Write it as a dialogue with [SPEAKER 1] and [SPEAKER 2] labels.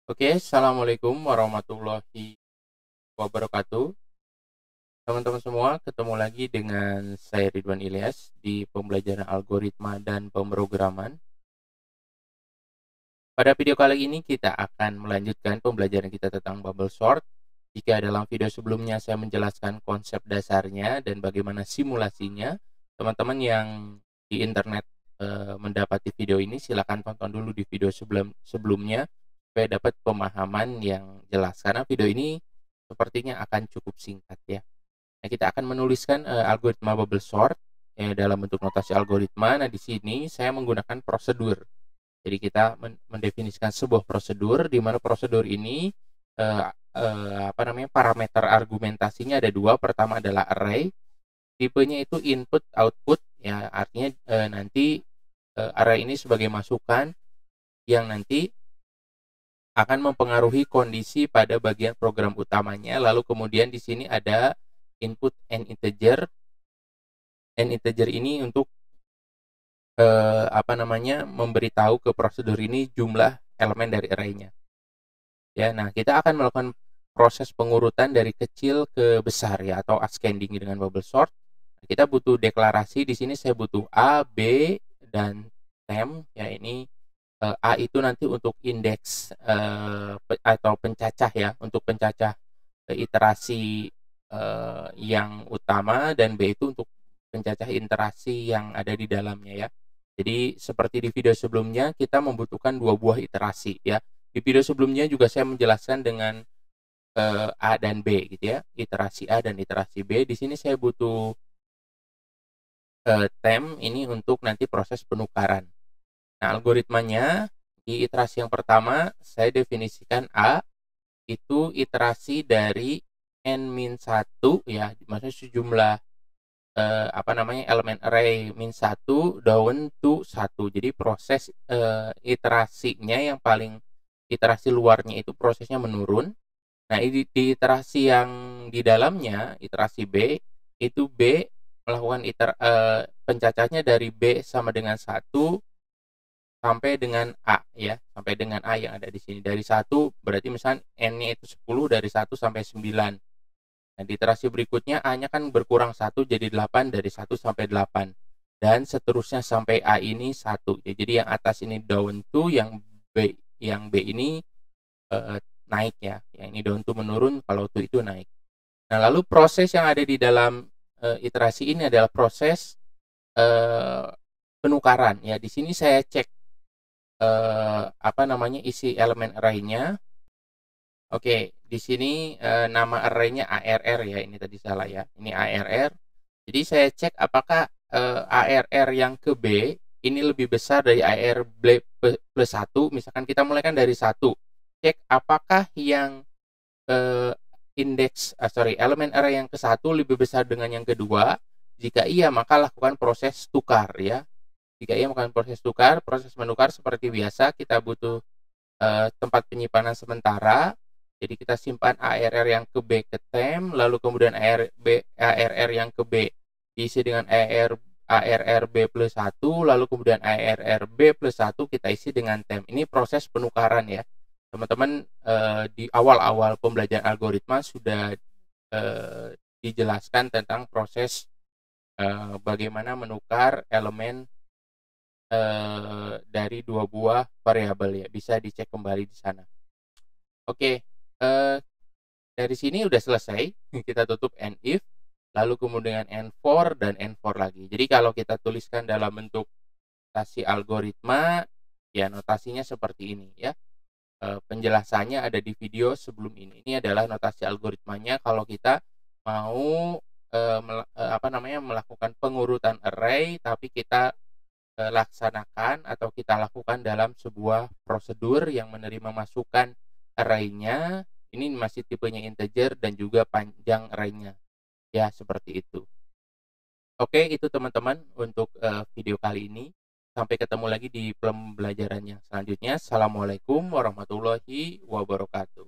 [SPEAKER 1] Oke, assalamualaikum warahmatullahi wabarakatuh. Teman-teman semua, ketemu lagi dengan saya Ridwan Ilyas di pembelajaran algoritma dan pemrograman. Pada video kali ini kita akan melanjutkan pembelajaran kita tentang bubble sort. Jika dalam video sebelumnya saya menjelaskan konsep dasarnya dan bagaimana simulasinya, teman-teman yang di internet mendapati video ini silakan tonton dulu di video sebelumnya supaya dapat pemahaman yang jelas, karena video ini sepertinya akan cukup singkat ya. Nah, kita akan menuliskan algoritma bubble sort dalam bentuk notasi algoritma. Nah, di sini saya menggunakan prosedur. Jadi kita mendefinisikan sebuah prosedur di mana prosedur ini parameter argumentasinya ada dua. Pertama adalah array, tipenya itu input output ya, artinya nanti array ini sebagai masukan yang nanti akan mempengaruhi kondisi pada bagian program utamanya. Lalu kemudian di sini ada input and integer. And integer ini untuk memberitahu ke prosedur ini jumlah elemen dari array-nya. Ya, nah kita akan melakukan proses pengurutan dari kecil ke besar ya, atau ascending dengan bubble sort. Kita butuh deklarasi. Di sini saya butuh A, B, dan temp ya. Ini A itu nanti untuk indeks atau pencacah ya, untuk pencacah iterasi yang utama, dan B itu untuk pencacah iterasi yang ada di dalamnya ya. Jadi seperti di video sebelumnya kita membutuhkan dua buah iterasi ya. Di video sebelumnya juga saya menjelaskan dengan A dan B gitu ya, iterasi A dan iterasi B. Di sini saya butuh temp ini untuk nanti proses penukaran. Nah, algoritmanya di iterasi yang pertama saya definisikan A itu iterasi dari n-1 ya, maksudnya sejumlah elemen array -1 down to 1. Jadi proses iterasinya yang paling iterasi luarnya itu prosesnya menurun. Nah, di iterasi yang di dalamnya, iterasi B, itu B melakukan pencacahnya dari B sama dengan 1 sampai dengan A ya, sampai dengan A yang ada di sini. Dari 1 berarti misalnya n-nya itu 10, dari 1 sampai 9. Nah, di iterasi berikutnya A-nya kan berkurang 1 jadi 8, dari 1 sampai 8. Dan seterusnya sampai A ini 1. Jadi yang atas ini down to, yang B ini naik ya. Yang ini down to menurun, kalau to itu naik. Nah, lalu proses yang ada di dalam iterasi ini adalah proses penukaran ya. Di sini saya cek isi elemen array-nya. Oke, di sini nama array-nya ARR ya, ini tadi salah ya. Ini ARR. Jadi saya cek apakah ARR yang ke B ini lebih besar dari ARR plus 1. Misalkan kita mulai kan dari 1. Cek apakah yang elemen array yang ke-1 lebih besar dengan yang kedua. Jika iya, maka lakukan proses tukar ya. Jika iya, melakukan proses tukar. Proses menukar seperti biasa, kita butuh tempat penyimpanan sementara. Jadi kita simpan ARR yang ke B ke temp, lalu kemudian ARR yang ke B diisi dengan ARR B plus 1, lalu kemudian ARR B plus 1 kita isi dengan temp. Ini proses penukaran ya. Teman-teman di awal-awal pembelajaran algoritma sudah dijelaskan tentang proses bagaimana menukar elemen dari dua buah variabel ya. Bisa dicek kembali di sana. Oke, dari sini udah selesai. Kita tutup and if, lalu kemudian n4 dan n4 lagi. Jadi kalau kita tuliskan dalam bentuk notasi algoritma ya, notasinya seperti ini ya. Penjelasannya ada di video sebelum ini. Ini adalah notasi algoritmanya kalau kita mau melakukan pengurutan array, tapi kita laksanakan atau kita lakukan dalam sebuah prosedur yang menerima masukan array-nya. Ini masih tipenya integer dan juga panjang array-nya ya, seperti itu. Oke, itu teman-teman untuk video kali ini. Sampai ketemu lagi di pembelajaran yang selanjutnya. Assalamualaikum warahmatullahi wabarakatuh.